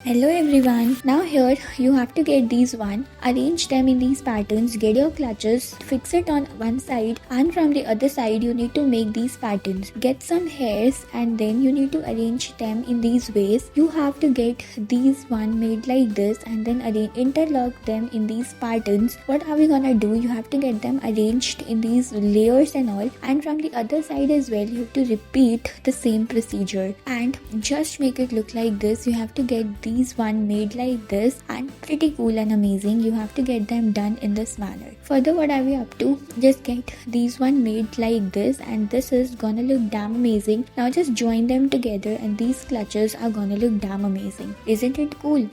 Hello everyone. Now here you have to get these one, arrange them in these patterns, get your clutches, fix it on one side and from the other side you need to make these patterns. Get some hairs and then you need to arrange them in these ways. You have to get these one made like this and then interlock them in these patterns. What are we gonna do? You have to get them arranged in these layers and all, and from the other side as well you have to repeat the same procedure and just make it look like this. You have to get these one made like this and pretty cool and amazing. You have to get them done in this manner. Further, what are we up to? Just get these one made like this and this is gonna look damn amazing. Now just join them together and these clutches are gonna look damn amazing. Isn't it cool?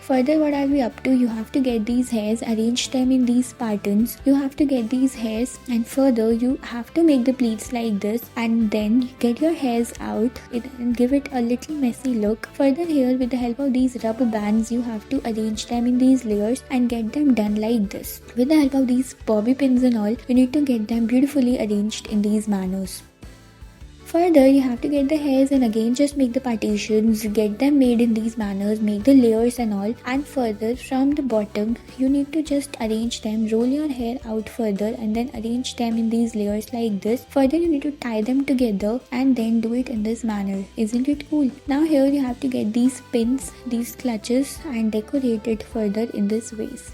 Further, what are we up to? You have to get these hairs, arrange them in these patterns. You have to get these hairs and further you have to make the pleats like this and then get your hairs out and give it a little messy look. Further here, with the help of these rubber bands, you have to arrange them in these layers and get them done like this. With the help of these bobby pins and all, you need to get them beautifully arranged in these manners. Further, you have to get the hairs and again just make the partitions, get them made in these manners, make the layers and all, and further from the bottom you need to just arrange them, roll your hair out further and then arrange them in these layers like this. Further you need to tie them together and then do it in this manner. Isn't it cool? Now here you have to get these pins, these clutches and decorate it further in this ways.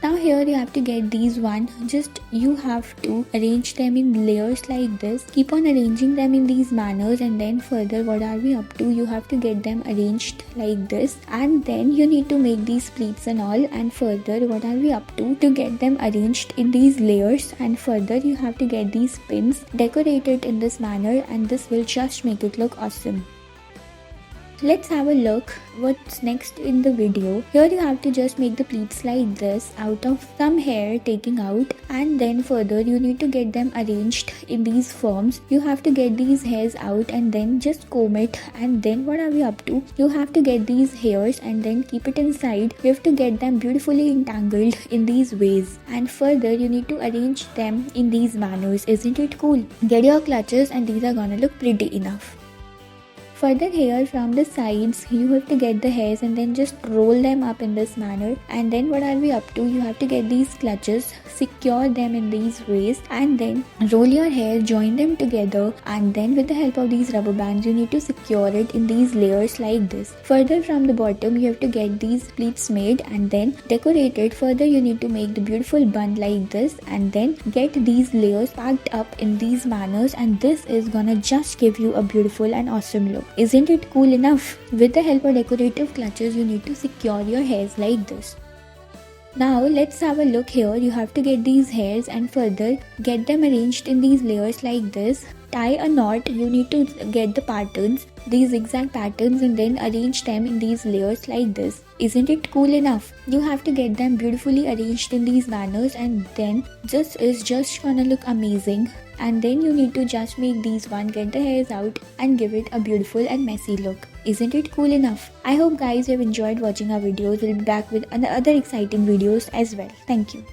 Now here you have to get these one, just you have to arrange them in layers like this. Keep on arranging them in these manners and then further what are we up to? You have to get them arranged like this and then you need to make these pleats and all, and further what are we up to? To get them arranged in these layers and further you have to get these pins, decorate it in this manner and this will just make it look awesome. Let's have a look what's next in the video. Here you have to just make the pleats like this out of some hair taking out and then further you need to get them arranged in these forms. You have to get these hairs out and then just comb it and then what are we up to? You have to get these hairs and then keep it inside. You have to get them beautifully entangled in these ways and further you need to arrange them in these manners. Isn't it cool? Get your clutches and these are gonna look pretty enough. Further here from the sides you have to get the hairs and then just roll them up in this manner and then what are we up to? You have to get these clutches, secure them in these ways and then roll your hair, join them together and then with the help of these rubber bands you need to secure it in these layers like this. Further from the bottom you have to get these pleats made and then decorate it. Further you need to make the beautiful bun like this and then get these layers packed up in these manners and this is gonna just give you a beautiful and awesome look. Isn't it cool enough? With the help of decorative clutches, you need to secure your hairs like this. Now let's have a look here. You have to get these hairs and further get them arranged in these layers like this. Tie a knot. You need to get the patterns, these zigzag patterns and then arrange them in these layers like this. Isn't it cool enough? You have to get them beautifully arranged in these manners and then this is just gonna look amazing. And then you need to just make these one, get the hairs out and give it a beautiful and messy look. Isn't it cool enough? I hope guys you have enjoyed watching our videos. We'll be back with other exciting videos as well. Thank you.